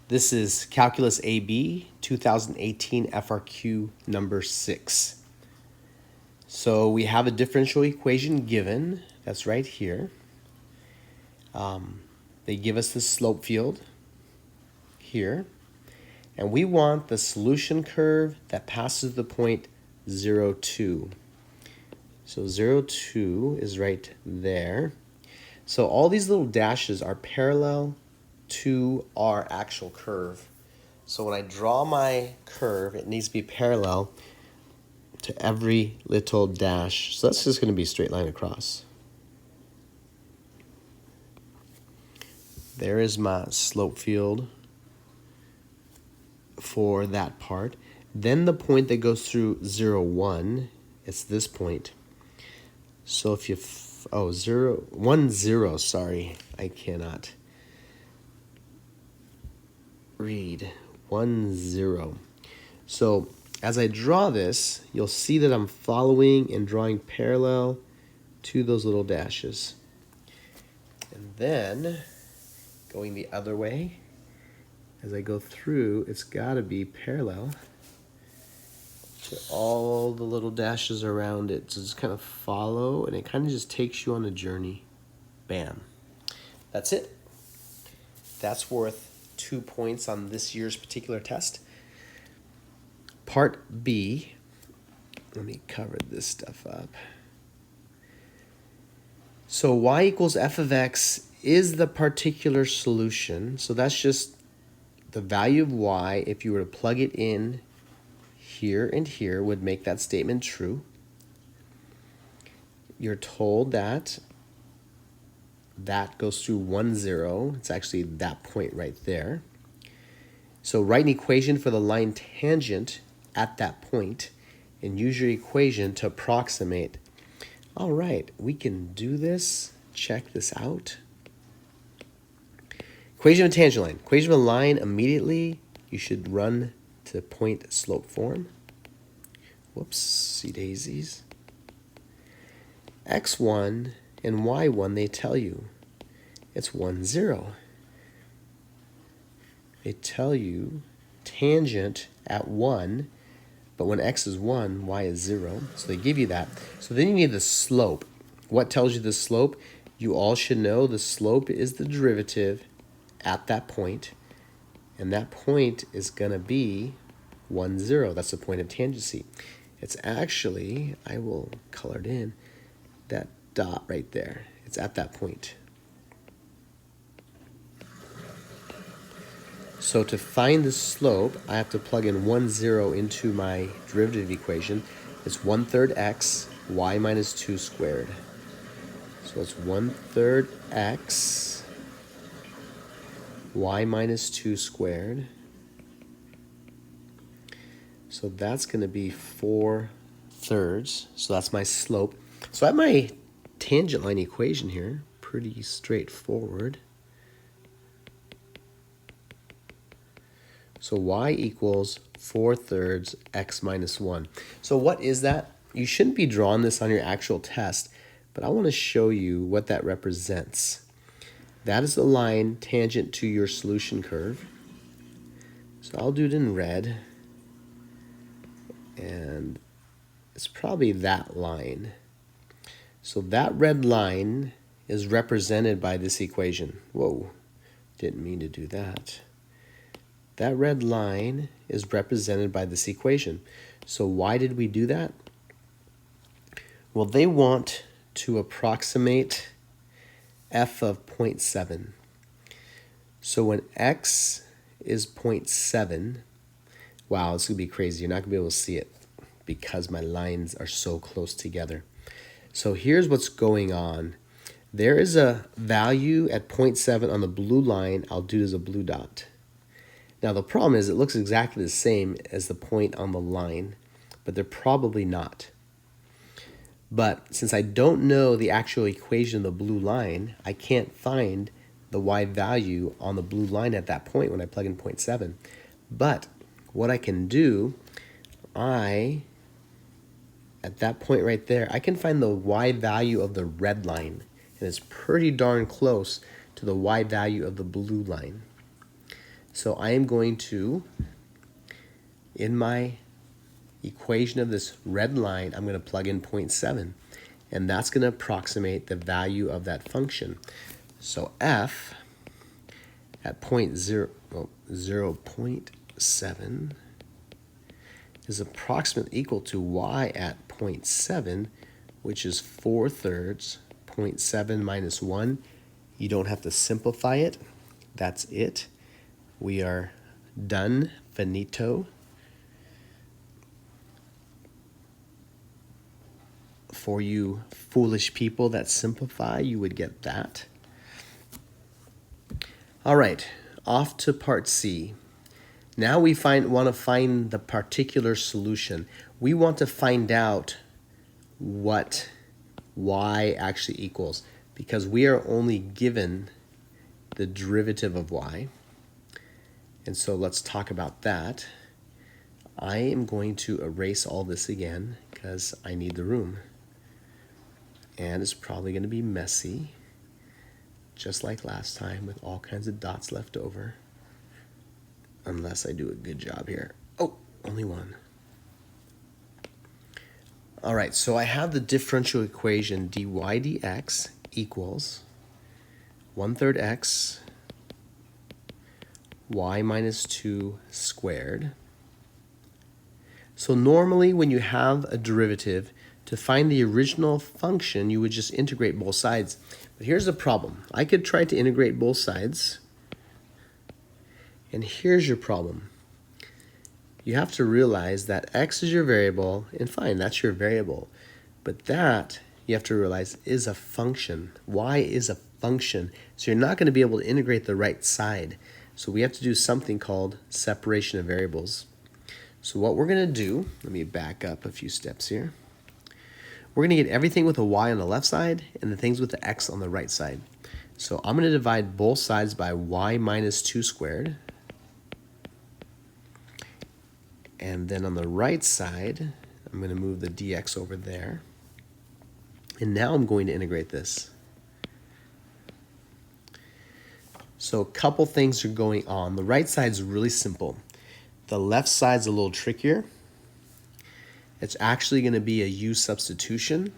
This is Calculus AB 2018 FRQ number 6. So we have a differential equation given, that's right here. They give us the slope field here, and we want the solution curve that passes the point 0, 2. So 0, 2 is right there. So all these little dashes are parallel to our actual curve. So when I draw my curve, it needs to be parallel to every little dash. So that's just going to be a straight line across. There is my slope field for that part. Then the point that goes through 0, 1, it's this point. So if you, 0, 1, 0, sorry, I cannot read. 1, 0. So as I draw this, you'll see that I'm following and drawing parallel to those little dashes. And then going the other way, as I go through, it's got to be parallel to all the little dashes around it. So just kind of follow, and it kind of just takes you on a journey. Bam. That's it. That's worth 2 points on this year's particular test. Part B, let me cover this stuff up. So y equals f of x is the particular solution. So that's just the value of y, if you were to plug it in here and here, would make that statement true. You're told that that goes through 1, 0. It's actually that point right there. So write an equation for the line tangent at that point and use your equation to approximate. All right, we can do this. Check this out. Equation of a tangent line. Equation of a line, immediately you should run to point slope form. Whoopsie daisies. X1 and Y1, they tell you it's 1, 0. They tell you tangent at 1, but when x is 1, y is 0. So they give you that. So then you need the slope. What tells you the slope? You all should know the slope is the derivative at that point, and that point is going to be 1, 0. That's the point of tangency. It's actually, I will color it in, that dot right there. It's at that point. So to find the slope, I have to plug in 1, 0 into my derivative equation. It's 1/3 x, y minus 2 squared. So it's 1/3 x, y minus 2 squared. So that's going to be 4/3. So that's my slope. So I have my tangent line equation here. Pretty straightforward. So y equals 4/3 x minus 1. So what is that? You shouldn't be drawing this on your actual test, but I want to show you what that represents. That is the line tangent to your solution curve. So I'll do it in red. And it's probably that line. So that red line is represented by this equation. Whoa, didn't mean to do that. That red line is represented by this equation. So why did we do that? Well, they want to approximate f of 0.7. So when x is 0.7, wow, it's going to be crazy. You're not going to be able to see it because my lines are so close together. So here's what's going on. There is a value at 0.7 on the blue line. I'll do it as a blue dot. Now the problem is it looks exactly the same as the point on the line, but they're probably not. But since I don't know the actual equation of the blue line, I can't find the y value on the blue line at that point when I plug in 0.7. But what I can do, at that point right there, I can find the y value of the red line, and it's pretty darn close to the y value of the blue line. So I am going to, in my equation of this red line, I'm going to plug in 0.7. And that's going to approximate the value of that function. So f at 0.7 is approximately equal to y at 0.7, which is 4/3. 0.7 minus 1. You don't have to simplify it. That's it. We are done. Finito. For you foolish people that simplify, you would get that. All right, off to part C. Now we want to find the particular solution. We want to find out what y actually equals, because we are only given the derivative of y. And so let's talk about that. I am going to erase all this again because I need the room. And it's probably going to be messy, just like last time, with all kinds of dots left over. Unless I do a good job here. Oh, only one. All right, so I have the differential equation dy dx equals 1/3 x y minus 2 squared. So normally when you have a derivative, to find the original function, you would just integrate both sides. But here's the problem. I could try to integrate both sides. And here's your problem. You have to realize that x is your variable, and fine, that's your variable. But that, you have to realize, is a function. Y is a function. So you're not going to be able to integrate the right side. So we have to do something called separation of variables. So what we're going to do, let me back up a few steps here. We're going to get everything with a y on the left side and the things with the x on the right side. So I'm going to divide both sides by y minus 2 squared. And then on the right side, I'm going to move the dx over there. And now I'm going to integrate this. So a couple things are going on. The right side is really simple. The left side's a little trickier. It's actually going to be a u substitution.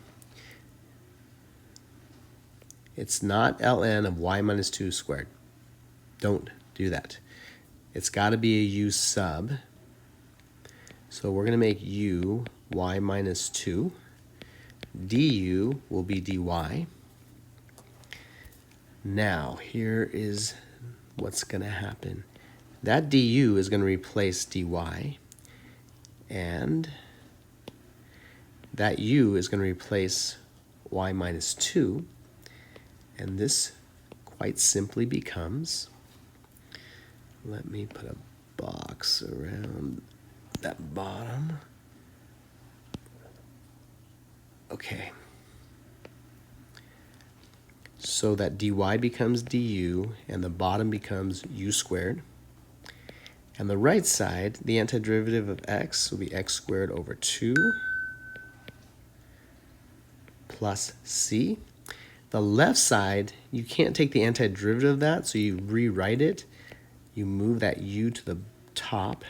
It's not ln of y minus 2 squared. Don't do that. It's got to be a u sub. So we're going to make u y minus 2. Du will be dy. Now, here is what's going to happen. That du is going to replace dy. And that u is going to replace y minus 2. And this quite simply becomes, let me put a box around that bottom. Okay. So that dy becomes du, and the bottom becomes u squared. And the right side, the antiderivative of x will be x squared over 2 plus c. The left side, you can't take the antiderivative of that, so you rewrite it. You move that u to the top.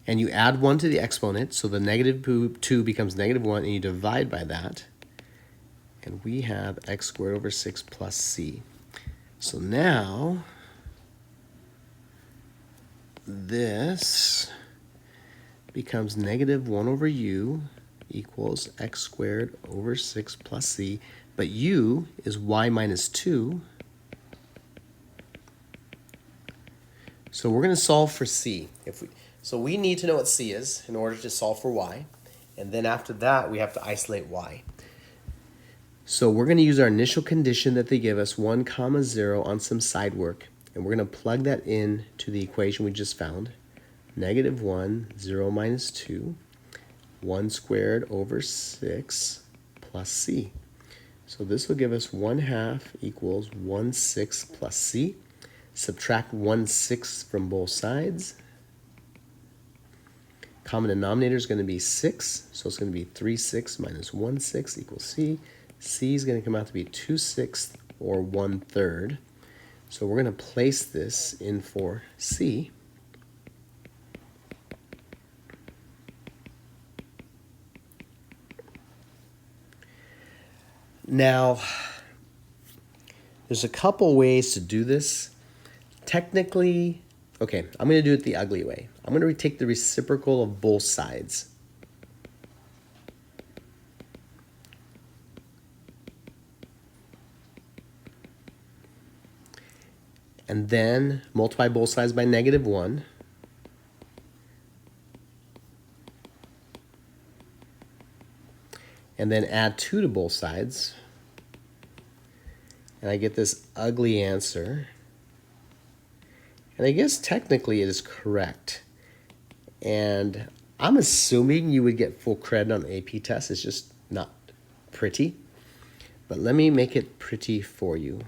And you add 1 to the exponent, so the negative 2 becomes negative 1, and you divide by that. And we have x squared over 6 plus c. So now, this becomes negative 1 over u equals x squared over 6 plus c. But u is y minus 2. So we're going to solve for c. So we need to know what c is in order to solve for y. And then after that, we have to isolate y. So we're going to use our initial condition that they give us, 1, 0, on some side work. And we're going to plug that in to the equation we just found. Negative 1, 0 minus 2, 1 squared over 6 plus c. So this will give us 1/2 equals 1/6 plus c. Subtract 1/6 from both sides. Common denominator is going to be 6, so it's going to be 3/6 minus 1/6 equals c. C is going to come out to be 2/6 or 1/3. So we're going to place this in for C. Now, there's a couple ways to do this. Technically, okay, I'm going to do it the ugly way. I'm going to take the reciprocal of both sides. And then multiply both sides by -1. And then add 2 to both sides. And I get this ugly answer. And I guess technically it is correct. And I'm assuming you would get full credit on the AP test. It's just not pretty. But let me make it pretty for you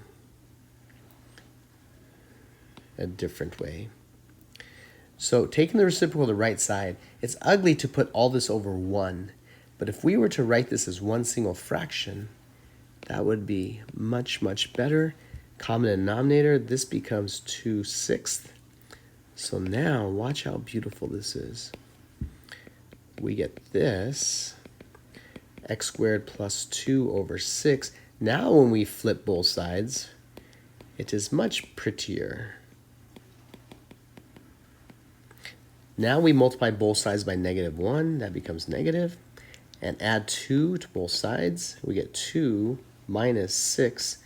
a different way. So taking the reciprocal to the right side, it's ugly to put all this over 1. But if we were to write this as one single fraction, that would be much, much better. Common denominator, this becomes 2/6. So now, watch how beautiful this is. We get this, x squared plus 2 over 6. Now when we flip both sides, it is much prettier. Now we multiply both sides by -1, that becomes negative. And add 2 to both sides, we get 2 minus 6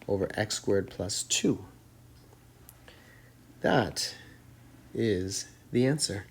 over x squared plus 2. That is the answer.